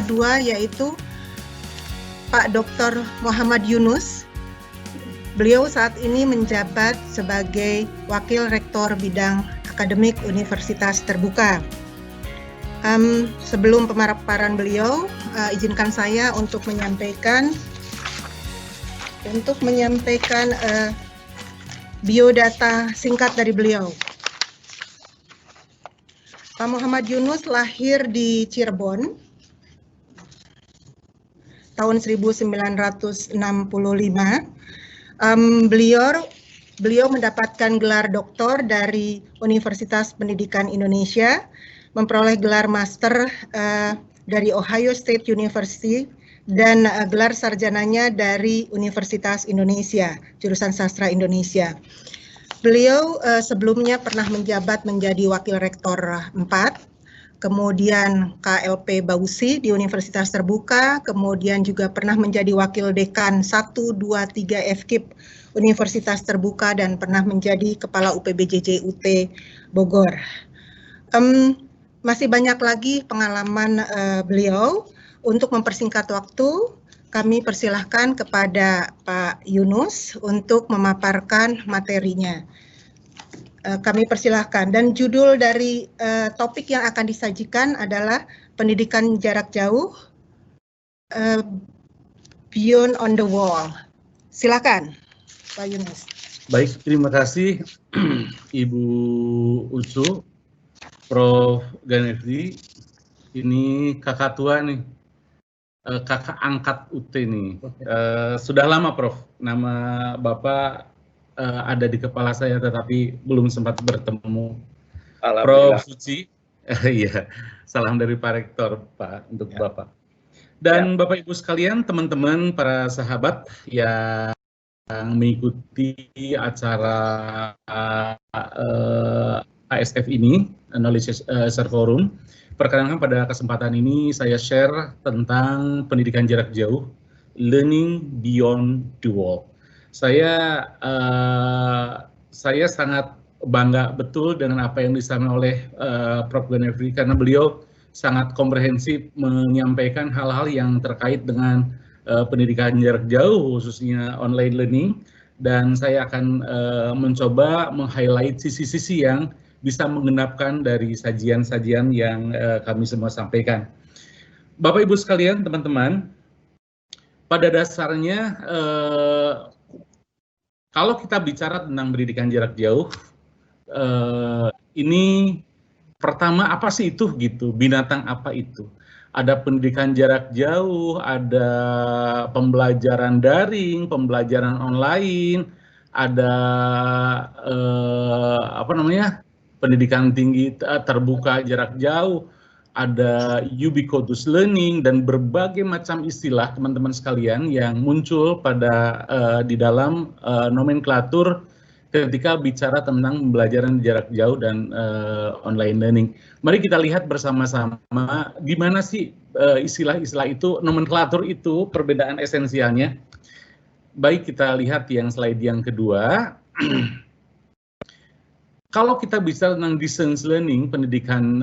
kedua yaitu Pak Dr. Muhammad Yunus. Beliau saat ini menjabat sebagai Wakil Rektor Bidang Akademik Universitas Terbuka. Sebelum pemaparan beliau, izinkan saya untuk menyampaikan biodata singkat dari beliau. Pak Muhammad Yunus lahir di Cirebon tahun 1965. Beliau mendapatkan gelar doktor dari Universitas Pendidikan Indonesia, memperoleh gelar master dari Ohio State University, dan gelar sarjananya dari Universitas Indonesia, jurusan Sastra Indonesia. Beliau sebelumnya pernah menjabat menjadi Wakil Rektor 4, kemudian KLP Bausi di Universitas Terbuka, kemudian juga pernah menjadi Wakil Dekan 1, 2, 3 FKIP Universitas Terbuka, dan pernah menjadi Kepala UPBJJ UT Bogor. Masih banyak lagi pengalaman beliau. Untuk mempersingkat waktu, kami persilahkan kepada Pak Yunus untuk memaparkan materinya. Kami persilahkan, dan judul dari topik yang akan disajikan adalah pendidikan jarak jauh, Beyond on the Wall. Silakan, Pak Yunus. Baik, terima kasih Ibu Ucu, Prof. Ganefri. Ini kakak tua nih, kakak angkat UT nih. Sudah lama Prof, nama Bapak ada di kepala saya tetapi belum sempat bertemu. Prof. Suci, iya, salam dari Pak Rektor Pak untuk ya. Bapak. Dan ya. Bapak Ibu sekalian, teman-teman, para sahabat yang mengikuti acara ASF ini, Knowledge Share Forum, perkenalkan pada kesempatan ini saya share tentang pendidikan jarak jauh, Learning Beyond the Wall. Saya sangat bangga betul dengan apa yang disampaikan oleh Prof. Ganefri, karena beliau sangat komprehensif menyampaikan hal-hal yang terkait dengan pendidikan jarak jauh, khususnya online learning, dan saya akan mencoba meng-highlight sisi-sisi yang bisa menggenapkan dari sajian-sajian yang kami semua sampaikan. Bapak Ibu sekalian, teman-teman, pada dasarnya kalau kita bicara tentang pendidikan jarak jauh, ini pertama apa sih itu gitu, binatang apa itu? Ada pendidikan jarak jauh, ada pembelajaran daring, pembelajaran online, ada pendidikan tinggi terbuka jarak jauh, ada ubiquitous learning, dan berbagai macam istilah teman-teman sekalian yang muncul di dalam nomenklatur ketika bicara tentang pembelajaran jarak jauh dan online learning. Mari kita lihat bersama-sama di mana sih istilah-istilah itu, nomenklatur itu, perbedaan esensialnya. Baik, kita lihat yang slide yang kedua. Kalau kita bicara tentang distance learning, pendidikan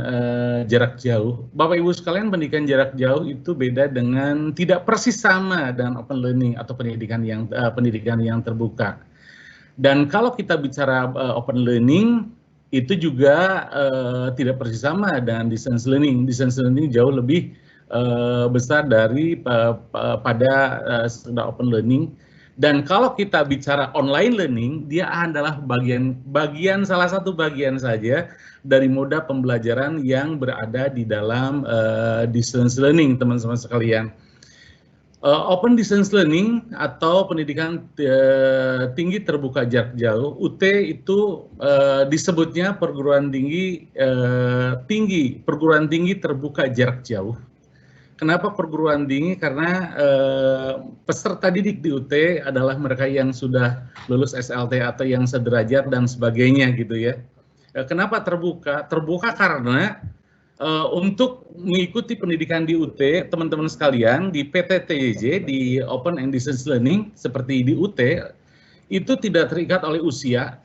jarak jauh, Bapak Ibu sekalian, pendidikan jarak jauh itu beda dengan, tidak persis sama dengan open learning atau pendidikan yang terbuka. Dan kalau kita bicara open learning, itu juga tidak persis sama dengan distance learning. Distance learning jauh lebih besar pada open learning. Dan kalau kita bicara online learning, dia adalah salah satu bagian saja dari moda pembelajaran yang berada di dalam distance learning, teman-teman sekalian. Open distance learning atau pendidikan tinggi terbuka jarak jauh, UT itu disebutnya perguruan tinggi terbuka jarak jauh. Kenapa perguruan tinggi? Karena peserta didik di UT adalah mereka yang sudah lulus SLT atau yang sederajat dan sebagainya gitu ya. Kenapa terbuka? Terbuka karena untuk mengikuti pendidikan di UT, teman-teman sekalian, di PTTJ, di Open and Distance Learning, seperti di UT, itu tidak terikat oleh usia.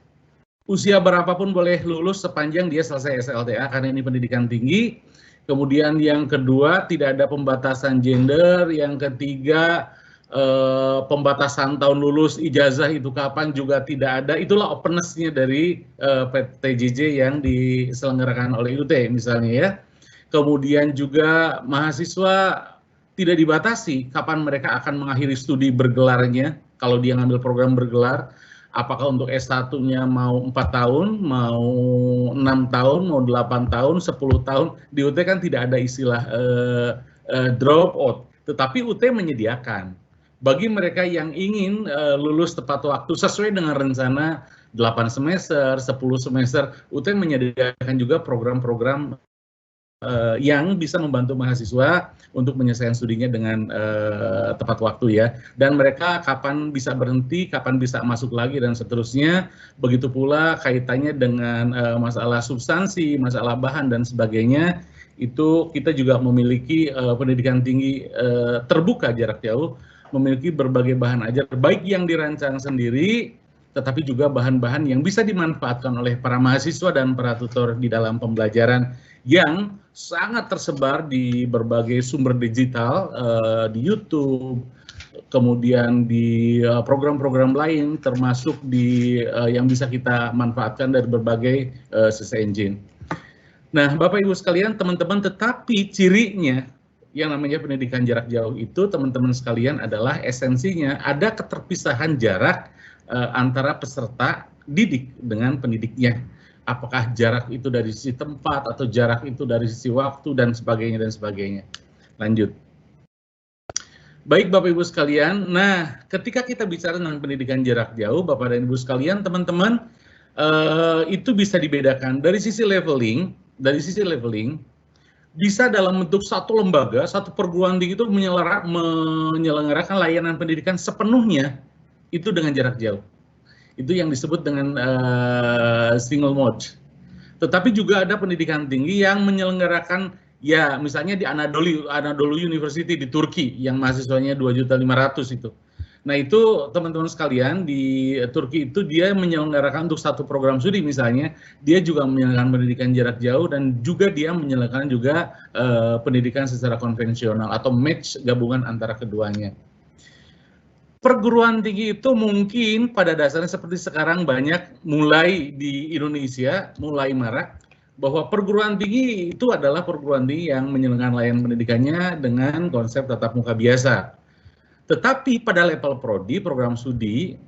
Usia berapapun boleh lulus sepanjang dia selesai SLTA, karena ini pendidikan tinggi. Kemudian yang kedua, tidak ada pembatasan gender. Yang ketiga, pembatasan tahun lulus ijazah itu kapan juga tidak ada. Itulah openness-nya dari PTJJ yang diselenggarakan oleh UT misalnya ya. Kemudian juga mahasiswa tidak dibatasi kapan mereka akan mengakhiri studi bergelarnya. Kalau dia ngambil program bergelar, apakah untuk S1-nya mau 4 tahun, mau 6 tahun, mau 8 tahun, 10 tahun. Di UT kan tidak ada istilah drop out, tetapi UT menyediakan. Bagi mereka yang ingin lulus tepat waktu sesuai dengan rencana 8 semester, 10 semester, UT menyediakan juga program-program yang bisa membantu mahasiswa untuk menyelesaikan studinya dengan tepat waktu ya. Dan mereka kapan bisa berhenti, kapan bisa masuk lagi dan seterusnya. Begitu pula kaitannya dengan masalah substansi, masalah bahan dan sebagainya. Itu kita juga memiliki pendidikan tinggi terbuka jarak jauh, memiliki berbagai bahan ajar, baik yang dirancang sendiri, tetapi juga bahan-bahan yang bisa dimanfaatkan oleh para mahasiswa dan para tutor di dalam pembelajaran yang sangat tersebar di berbagai sumber digital, di YouTube, kemudian di program-program lain, termasuk di yang bisa kita manfaatkan dari berbagai search engine. Nah, Bapak Ibu sekalian, teman-teman, tetapi cirinya yang namanya pendidikan jarak jauh itu, teman-teman sekalian, adalah esensinya ada keterpisahan jarak antara peserta didik dengan pendidiknya. Apakah jarak itu dari sisi tempat atau jarak itu dari sisi waktu dan sebagainya dan sebagainya. Lanjut. Baik Bapak Ibu sekalian, nah ketika kita bicara tentang pendidikan jarak jauh, Bapak dan Ibu sekalian, teman-teman, itu bisa dibedakan dari sisi leveling, bisa dalam bentuk satu lembaga, satu perguruan tinggi itu menyelenggarakan layanan pendidikan sepenuhnya itu dengan jarak jauh. Itu yang disebut dengan single mode. Tetapi juga ada pendidikan tinggi yang menyelenggarakan, ya misalnya di Anadolu University di Turki yang mahasiswanya 2.500.000 itu. Nah itu teman-teman sekalian, di Turki itu dia menyelenggarakan untuk satu program studi misalnya, dia juga menyelenggarakan pendidikan jarak jauh dan juga dia menyelenggarakan juga pendidikan secara konvensional atau match gabungan antara keduanya. Perguruan tinggi itu mungkin pada dasarnya seperti sekarang banyak mulai di Indonesia, mulai marak, bahwa perguruan tinggi itu adalah perguruan tinggi yang menyelenggarakan layanan pendidikannya dengan konsep tatap muka biasa. Tetapi pada level prodi, program studi,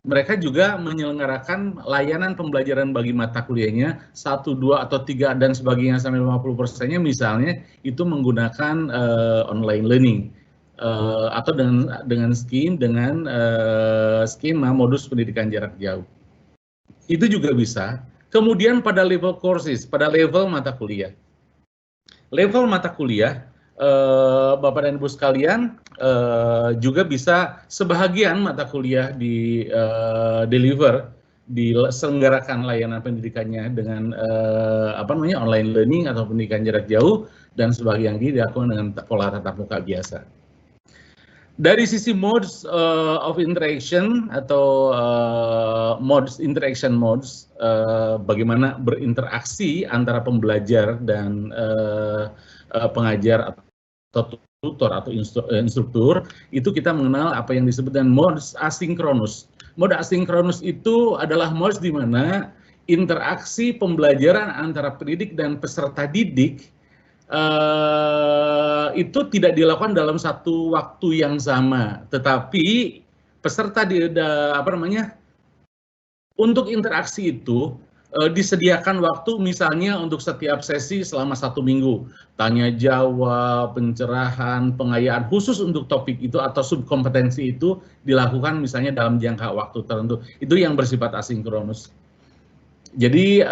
mereka juga menyelenggarakan layanan pembelajaran bagi mata kuliahnya, 1, 2, atau 3, dan sebagainya sampai 50%-nya misalnya itu menggunakan online learning. Atau dengan skema modus pendidikan jarak jauh. Itu juga bisa. Kemudian pada level courses, pada level mata kuliah. Level mata kuliah, Bapak dan Ibu sekalian, juga bisa sebahagian mata kuliah di diselenggarakan layanan pendidikannya dengan online learning atau pendidikan jarak jauh, dan sebagian lagi dilakukan dengan pola tatap muka biasa. Dari sisi modes of interaction atau interaction modes, bagaimana berinteraksi antara pembelajar dan pengajar atau tutor atau instruktur, itu kita mengenal apa yang disebut dengan modes asinkronus. Mode asinkronus itu adalah modes di mana interaksi pembelajaran antara pendidik dan peserta didik itu tidak dilakukan dalam satu waktu yang sama, tetapi peserta untuk interaksi itu disediakan waktu misalnya untuk setiap sesi selama 1 minggu, tanya jawab, pencerahan, pengayaan khusus untuk topik itu atau subkompetensi itu dilakukan misalnya dalam jangka waktu tertentu. Itu yang bersifat asinkronus. Jadi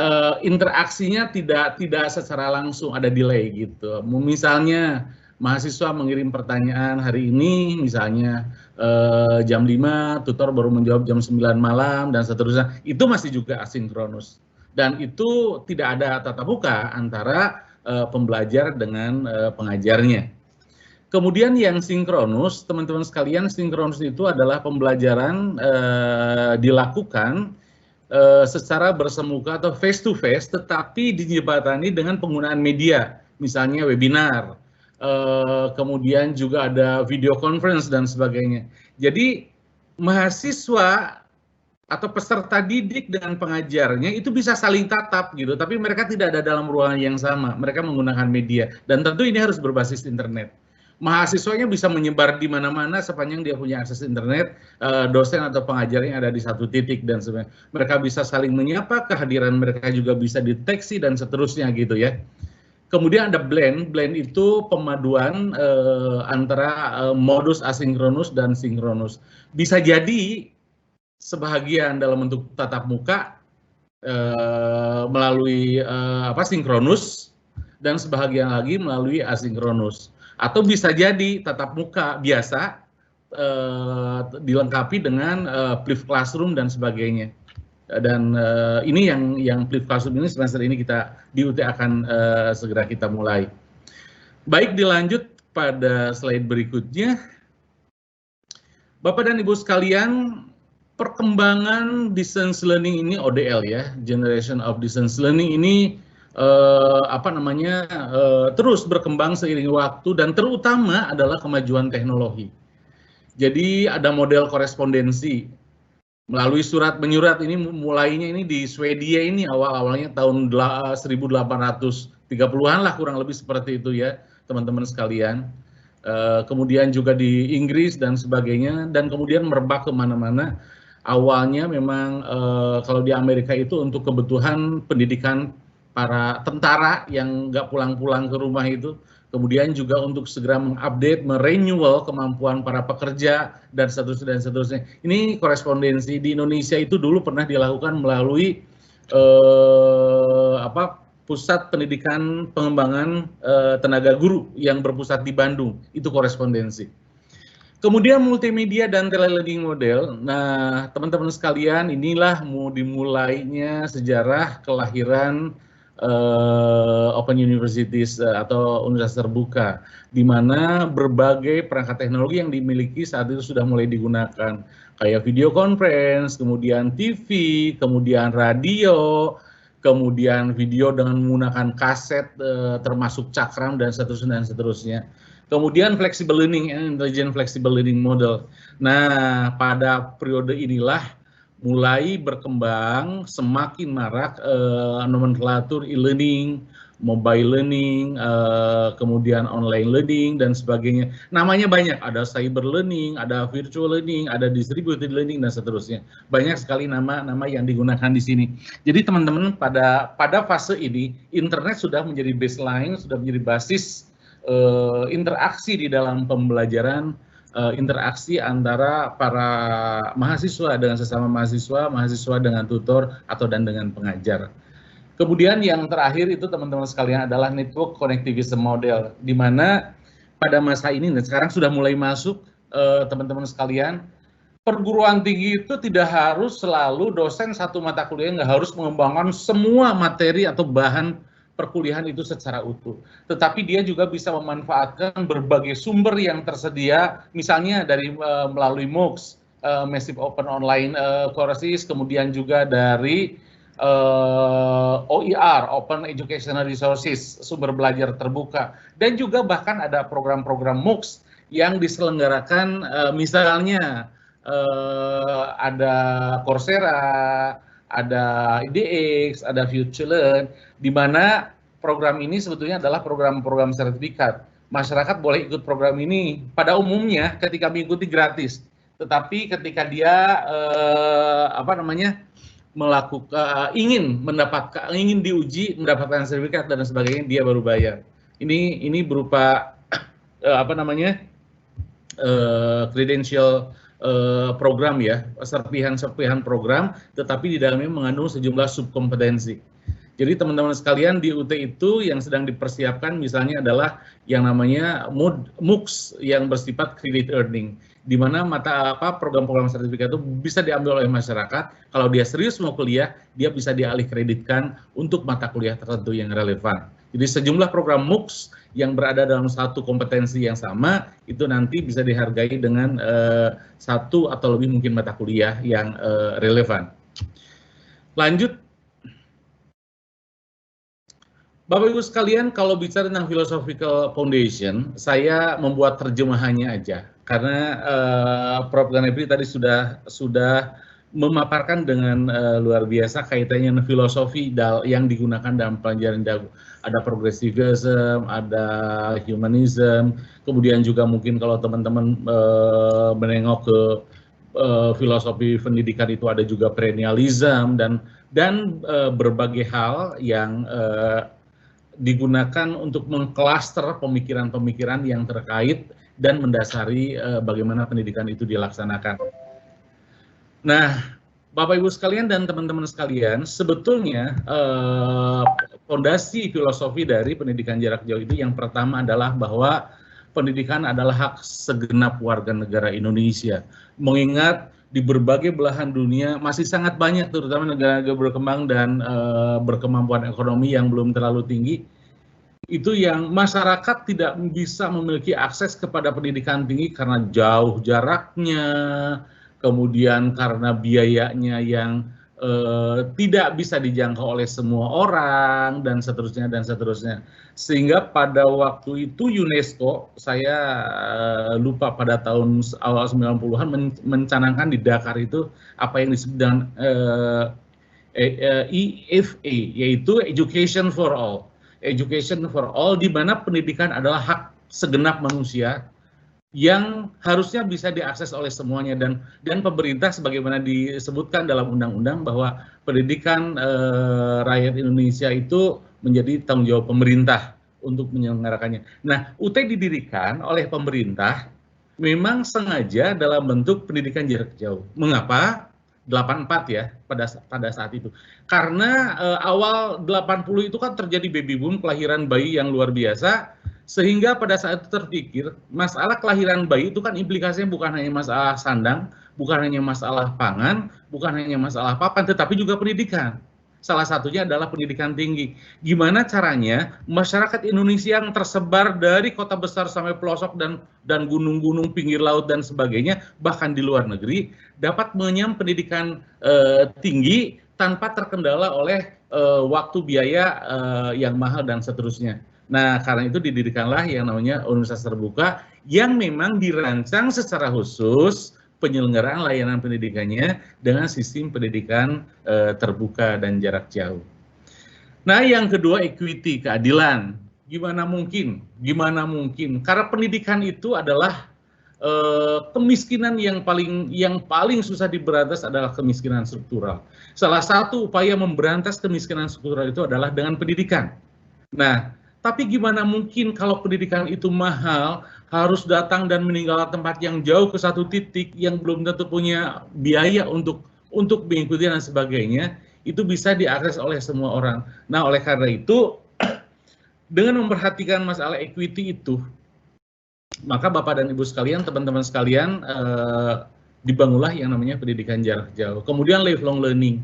interaksinya tidak secara langsung, ada delay gitu. Misalnya mahasiswa mengirim pertanyaan hari ini, misalnya jam 5, tutor baru menjawab jam 9 malam dan seterusnya. Itu masih juga asinkronus. Dan itu tidak ada tatap muka antara pembelajar dengan pengajarnya. Kemudian yang sinkronus, teman-teman sekalian, sinkronus itu adalah pembelajaran dilakukan secara bersemuka atau face to face, tetapi dijembatani dengan penggunaan media. misalnya webinar, kemudian juga ada video conference dan sebagainya. Jadi mahasiswa atau peserta didik dengan pengajarnya itu bisa saling tatap gitu, tapi mereka tidak ada dalam ruangan yang sama, mereka menggunakan media, dan tentu ini harus berbasis internet. Mahasiswanya bisa menyebar di mana-mana sepanjang dia punya akses internet, dosen atau pengajarnya ada di satu titik, dan sebagainya. Mereka bisa saling menyapa, kehadiran mereka juga bisa deteksi, dan seterusnya gitu ya. Kemudian ada blend itu pemaduan antara modus asinkronus dan sinkronus. Bisa jadi sebahagian dalam bentuk tatap muka melalui sinkronus, dan sebahagian lagi melalui asinkronus. Atau bisa jadi tatap muka biasa dilengkapi dengan flipped classroom dan sebagainya. Dan ini yang flipped classroom ini semester ini kita di UT akan segera kita mulai. Baik, dilanjut pada slide berikutnya. Bapak dan Ibu sekalian, perkembangan distance learning ini ODL ya, Generation of Distance Learning ini terus berkembang seiring waktu, dan terutama adalah kemajuan teknologi. Jadi ada model korespondensi melalui surat menyurat, ini mulainya ini di Swedia ini awal-awalnya tahun 1830-an lah kurang lebih seperti itu ya teman-teman sekalian. Kemudian juga di Inggris dan sebagainya, dan kemudian merebak kemana-mana. Awalnya memang kalau di Amerika itu untuk kebutuhan pendidikan para tentara yang nggak pulang-pulang ke rumah itu, kemudian juga untuk segera mengupdate, merenewal kemampuan para pekerja, dan seterusnya. Ini korespondensi di Indonesia itu dulu pernah dilakukan melalui Pusat Pendidikan Pengembangan Tenaga Guru yang berpusat di Bandung, itu korespondensi. Kemudian multimedia dan telelearning model. Nah, teman-teman sekalian, inilah mau dimulainya sejarah kelahiran Open Universities atau universitas terbuka, di mana berbagai perangkat teknologi yang dimiliki saat itu sudah mulai digunakan, kayak video conference, kemudian TV, kemudian radio, kemudian video dengan menggunakan kaset termasuk cakram, dan seterusnya. Kemudian flexible learning, intelligent flexible learning model. Nah, pada periode inilah mulai berkembang semakin marak nomenklatur e-learning, mobile learning, kemudian online learning, dan sebagainya. Namanya banyak, ada cyber learning, ada virtual learning, ada distributed learning, dan seterusnya. Banyak sekali nama-nama yang digunakan di sini. Jadi teman-teman, pada fase ini, internet sudah menjadi baseline, sudah menjadi basis interaksi di dalam pembelajaran, interaksi antara para mahasiswa dengan sesama mahasiswa, mahasiswa dengan tutor, atau dan dengan pengajar. Kemudian yang terakhir itu teman-teman sekalian adalah network connectivism model, di mana pada masa ini dan sekarang sudah mulai masuk teman-teman sekalian, perguruan tinggi itu tidak harus selalu dosen satu mata kuliah, nggak harus mengembangkan semua materi atau bahan perkuliahan itu secara utuh, tetapi dia juga bisa memanfaatkan berbagai sumber yang tersedia, misalnya dari melalui MOOCs, Massive Open Online Courses, kemudian juga dari OER, Open Educational Resources, sumber belajar terbuka, dan juga bahkan ada program-program MOOCs yang diselenggarakan, misalnya ada Coursera, ada IDX, ada FutureLearn, di mana program ini sebetulnya adalah program-program sertifikat. Masyarakat boleh ikut program ini. Pada umumnya ketika mengikuti gratis, tetapi ketika dia ingin diuji, mendapatkan sertifikat dan sebagainya, dia baru bayar. Ini berupa credential program ya, serpihan program, tetapi di dalamnya mengandung sejumlah subkompetensi. Jadi teman-teman sekalian, di UT itu yang sedang dipersiapkan misalnya adalah yang namanya MOOCs yang bersifat credit earning, di mana program-program sertifikat itu bisa diambil oleh masyarakat. Kalau dia serius mau kuliah, dia bisa dialih kreditkan untuk mata kuliah tertentu yang relevan. Jadi sejumlah program MOOCs yang berada dalam satu kompetensi yang sama, itu nanti bisa dihargai dengan satu atau lebih mungkin mata kuliah yang relevan. Lanjut. Bapak Ibu sekalian, kalau bicara tentang philosophical foundation, saya membuat terjemahannya aja, karena Prof. Ganepri tadi sudah memaparkan dengan luar biasa kaitannya dengan filosofi yang digunakan dalam pelajaran jauh. Ada progressivism, ada humanism, kemudian juga mungkin kalau teman-teman menengok ke filosofi pendidikan itu ada juga perennialism dan berbagai hal yang digunakan untuk mengklaster pemikiran-pemikiran yang terkait dan mendasari bagaimana pendidikan itu dilaksanakan. Nah, Bapak Ibu sekalian dan teman-teman sekalian, sebetulnya fondasi filosofi dari pendidikan jarak jauh itu yang pertama adalah bahwa pendidikan adalah hak segenap warga negara Indonesia. Mengingat di berbagai belahan dunia masih sangat banyak, terutama negara-negara berkembang dan berkemampuan ekonomi yang belum terlalu tinggi, itu yang masyarakat tidak bisa memiliki akses kepada pendidikan tinggi karena jauh jaraknya, kemudian karena biayanya yang tidak bisa dijangkau oleh semua orang, dan seterusnya, dan seterusnya. Sehingga pada waktu itu UNESCO, saya lupa pada tahun awal 90-an, mencanangkan di Dakar itu apa yang disebut dengan EFA, yaitu Education for All. Education for All, di mana pendidikan adalah hak segenap manusia, yang harusnya bisa diakses oleh semuanya, dan pemerintah sebagaimana disebutkan dalam undang-undang bahwa pendidikan rakyat Indonesia itu menjadi tanggung jawab pemerintah untuk menyelenggarakannya. Nah, UT didirikan oleh pemerintah memang sengaja dalam bentuk pendidikan jarak jauh. Mengapa? 84 ya pada saat itu. Karena awal 80 itu kan terjadi baby boom, kelahiran bayi yang luar biasa. Sehingga pada saat itu terpikir, masalah kelahiran bayi itu kan implikasinya bukan hanya masalah sandang, bukan hanya masalah pangan, bukan hanya masalah papan, tetapi juga pendidikan. Salah satunya adalah pendidikan tinggi. Gimana caranya masyarakat Indonesia yang tersebar dari kota besar sampai pelosok dan gunung-gunung, pinggir laut dan sebagainya, bahkan di luar negeri, dapat mengenyam pendidikan tinggi tanpa terkendala oleh waktu, biaya yang mahal dan seterusnya. Nah, karena itu didirikanlah yang namanya Universitas Terbuka, yang memang dirancang secara khusus penyelenggaraan layanan pendidikannya dengan sistem pendidikan terbuka dan jarak jauh. Nah, yang kedua, equity, keadilan. Gimana mungkin? Gimana mungkin? Karena pendidikan itu adalah kemiskinan yang paling susah diberantas adalah kemiskinan struktural. Salah satu upaya memberantas kemiskinan struktural itu adalah dengan pendidikan. Nah, tapi gimana mungkin kalau pendidikan itu mahal, harus datang dan meninggalkan tempat yang jauh ke satu titik yang belum tentu punya biaya untuk mengikuti dan sebagainya, itu bisa diakses oleh semua orang. Nah, oleh karena itu, dengan memperhatikan masalah equity itu, maka Bapak dan Ibu sekalian, teman-teman sekalian, dibangunlah yang namanya pendidikan jarak jauh. Kemudian lifelong learning,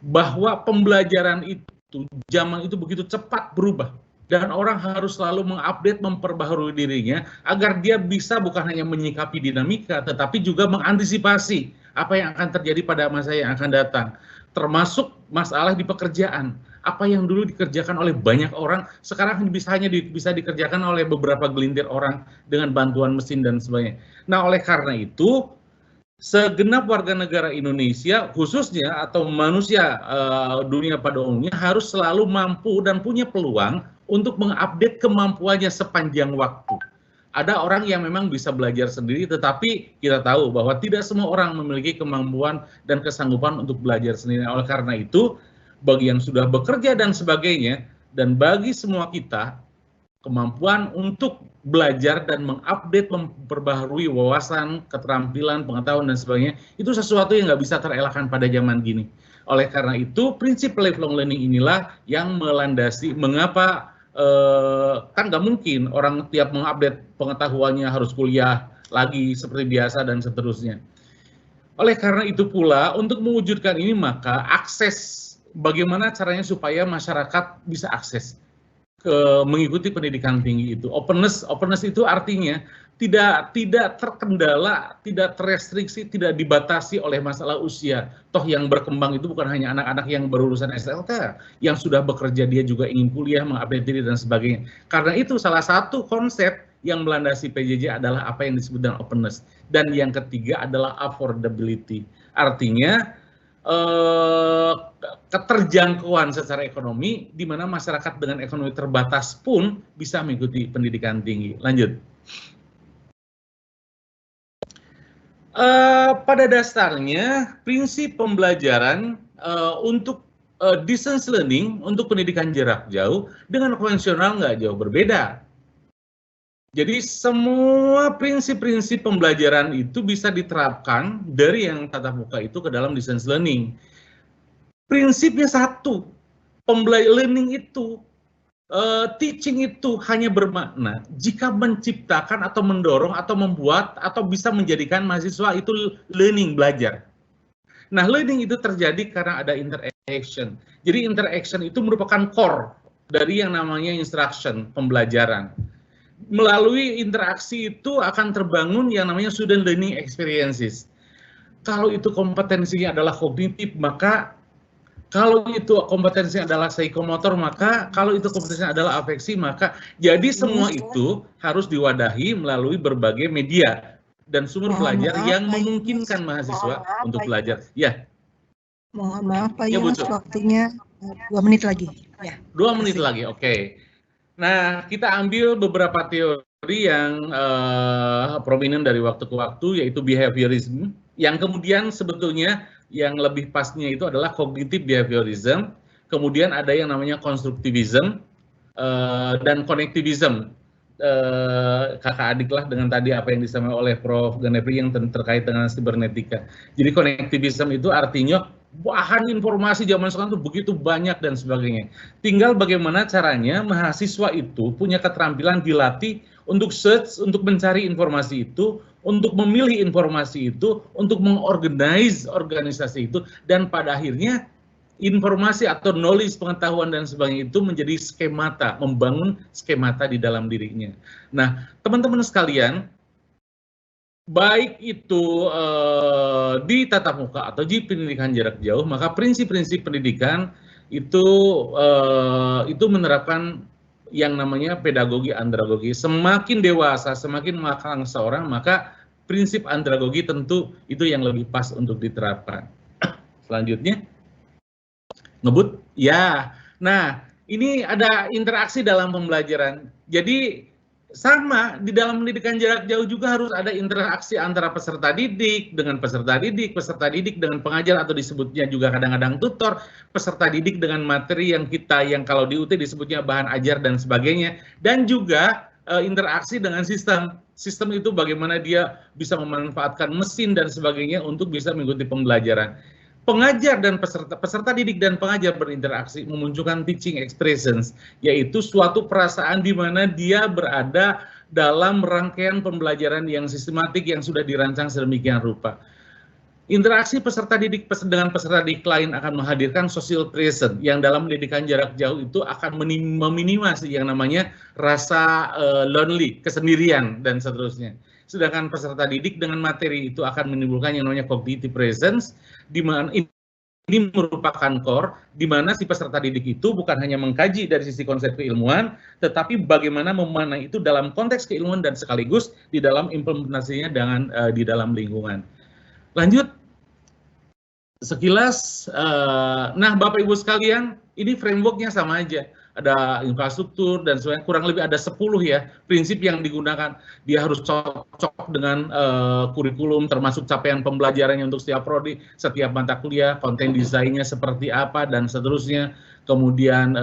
bahwa pembelajaran itu, zaman itu begitu cepat berubah. Dan orang harus selalu mengupdate, memperbaharui dirinya, agar dia bisa bukan hanya menyikapi dinamika, tetapi juga mengantisipasi apa yang akan terjadi pada masa yang akan datang. Termasuk masalah di pekerjaan. Apa yang dulu dikerjakan oleh banyak orang, sekarang hanya bisa dikerjakan oleh beberapa gelintir orang dengan bantuan mesin dan sebagainya. Nah, oleh karena itu, segenap warga negara Indonesia khususnya atau manusia dunia pada umumnya harus selalu mampu dan punya peluang untuk mengupdate kemampuannya sepanjang waktu. Ada orang yang memang bisa belajar sendiri, tetapi kita tahu bahwa tidak semua orang memiliki kemampuan dan kesanggupan untuk belajar sendiri. Oleh karena itu, bagi yang sudah bekerja dan sebagainya, dan bagi semua kita, kemampuan untuk belajar dan mengupdate, memperbaharui wawasan, keterampilan, pengetahuan, dan sebagainya, itu sesuatu yang nggak bisa terelakkan pada zaman gini. Oleh karena itu, prinsip lifelong learning inilah yang melandasi mengapa kan nggak mungkin orang tiap mengupdate pengetahuannya harus kuliah lagi seperti biasa dan seterusnya. Oleh karena itu pula, untuk mewujudkan ini, maka akses, bagaimana caranya supaya masyarakat bisa akses mengikuti pendidikan tinggi itu. Openness itu artinya tidak terkendala, tidak terrestriksi, tidak dibatasi oleh masalah usia. Toh yang berkembang itu bukan hanya anak-anak yang berlulusan SLK, yang sudah bekerja dia juga ingin kuliah, mengupdate diri dan sebagainya. Karena itu salah satu konsep yang melandasi PJJ adalah apa yang disebut dengan openness. Dan yang ketiga adalah affordability. Artinya keterjangkauan secara ekonomi, di mana masyarakat dengan ekonomi terbatas pun bisa mengikuti pendidikan tinggi. Lanjut. Pada dasarnya, prinsip pembelajaran untuk distance learning, untuk pendidikan jarak jauh, dengan konvensional nggak jauh berbeda. Jadi semua prinsip-prinsip pembelajaran itu bisa diterapkan dari yang tatap muka itu ke dalam distance learning. Prinsipnya satu, learning itu, teaching itu hanya bermakna jika menciptakan atau mendorong atau membuat atau bisa menjadikan mahasiswa itu learning, belajar. Nah, learning itu terjadi karena ada interaction. Jadi interaction itu merupakan core dari yang namanya instruction, pembelajaran. Melalui interaksi itu akan terbangun yang namanya student learning experiences. Kalau itu kompetensinya adalah kognitif, maka kalau itu kompetensinya adalah psikomotor, maka kalau itu kompetensinya adalah afeksi, maka jadi semua itu harus diwadahi melalui berbagai media dan sumber belajar yang memungkinkan mahasiswa untuk belajar. Ya. Mohon maaf Pak Yunus, waktunya 2 menit lagi. Ya. 2 menit lagi, oke. Nah, kita ambil beberapa teori yang prominent dari waktu ke waktu, yaitu behaviorism, yang kemudian sebetulnya yang lebih pasnya itu adalah cognitive behaviorism, kemudian ada yang namanya constructivism, dan connectivism. Kakak adik lah dengan tadi apa yang disampaikan oleh Prof. Ganepri yang terkait dengan sibernetika. Jadi connectivism itu artinya bahan informasi zaman sekarang itu begitu banyak dan sebagainya. Tinggal bagaimana caranya mahasiswa itu punya keterampilan dilatih untuk search, untuk mencari informasi itu, untuk memilih informasi itu, untuk mengorganize organisasi itu, dan pada akhirnya informasi atau knowledge, pengetahuan dan sebagainya itu menjadi skemata, membangun skemata di dalam dirinya. Nah, teman-teman sekalian, baik itu di tatap muka atau di pendidikan jarak jauh, maka prinsip-prinsip pendidikan itu menerapkan yang namanya pedagogi andragogi. Semakin dewasa, semakin matang seorang, maka prinsip andragogi tentu itu yang lebih pas untuk diterapkan. Selanjutnya, ngebut, ya. Nah, ini ada interaksi dalam pembelajaran. Jadi sama di dalam pendidikan jarak jauh juga harus ada interaksi antara peserta didik dengan peserta didik dengan pengajar atau disebutnya juga kadang-kadang tutor, peserta didik dengan materi yang kalau di UT disebutnya bahan ajar dan sebagainya, dan juga interaksi dengan sistem. Sistem itu bagaimana dia bisa memanfaatkan mesin dan sebagainya untuk bisa mengikuti pembelajaran. Pengajar dan peserta didik dan pengajar berinteraksi memunculkan teaching expressions, yaitu suatu perasaan di mana dia berada dalam rangkaian pembelajaran yang sistematik yang sudah dirancang sedemikian rupa. Interaksi peserta didik dengan peserta didik lain akan menghadirkan social presence yang dalam pendidikan jarak jauh itu akan meminimasi yang namanya rasa lonely, kesendirian, dan seterusnya. Sedangkan peserta didik dengan materi itu akan menimbulkan yang namanya cognitive presence, di mana ini merupakan core, di mana si peserta didik itu bukan hanya mengkaji dari sisi konsep keilmuan, tetapi bagaimana memaknai itu dalam konteks keilmuan dan sekaligus di dalam implementasinya dengan di dalam lingkungan. Lanjut, sekilas, nah Bapak Ibu sekalian, ini frameworknya sama aja. Ada infrastruktur dan sebagainya, kurang lebih ada 10 ya prinsip yang digunakan. Dia harus cocok dengan kurikulum, termasuk capaian pembelajarannya untuk setiap prodi, setiap mata kuliah, konten desainnya seperti apa, dan seterusnya. Kemudian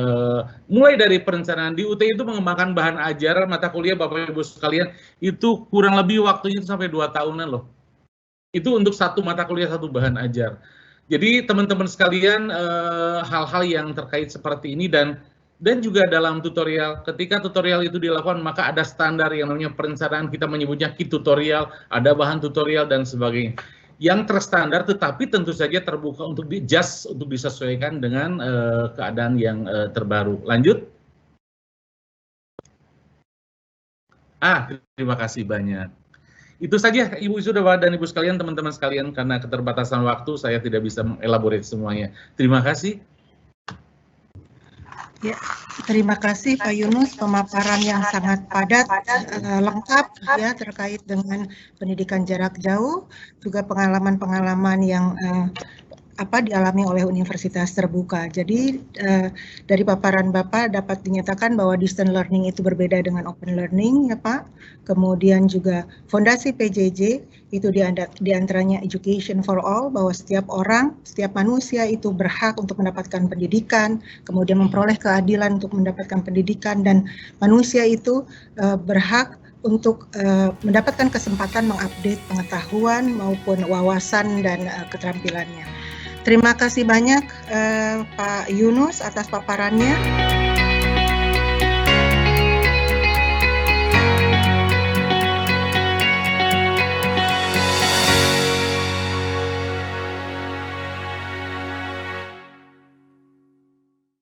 mulai dari perencanaan di UT itu mengembangkan bahan ajar mata kuliah, Bapak Ibu sekalian, itu kurang lebih waktunya itu sampai 2 tahunan loh. Itu untuk satu mata kuliah, satu bahan ajar. Jadi teman-teman sekalian, hal-hal yang terkait seperti ini dan juga dalam tutorial, ketika tutorial itu dilakukan maka ada standar yang namanya perencanaan, kita menyebutnya key tutorial, ada bahan tutorial dan sebagainya yang terstandar, tetapi tentu saja terbuka untuk untuk disesuaikan dengan keadaan yang terbaru. Lanjut. Terima kasih banyak. Itu saja Ibu Wisudawa dan Ibu sekalian, teman-teman sekalian, karena keterbatasan waktu saya tidak bisa mengelaborate semuanya. Terima kasih. Ya, terima kasih Pak Yunus, pemaparan yang sangat padat, lengkap ya terkait dengan pendidikan jarak jauh, juga pengalaman-pengalaman yang dialami oleh Universitas Terbuka. Jadi dari paparan Bapak dapat dinyatakan bahwa distance learning itu berbeda dengan open learning ya Pak. Kemudian juga fondasi PJJ itu diantaranya education for all, bahwa setiap orang, setiap manusia itu berhak untuk mendapatkan pendidikan, kemudian memperoleh keadilan untuk mendapatkan pendidikan, dan manusia itu berhak untuk mendapatkan kesempatan mengupdate pengetahuan maupun wawasan dan keterampilannya. Terima kasih banyak Pak Yunus atas paparannya.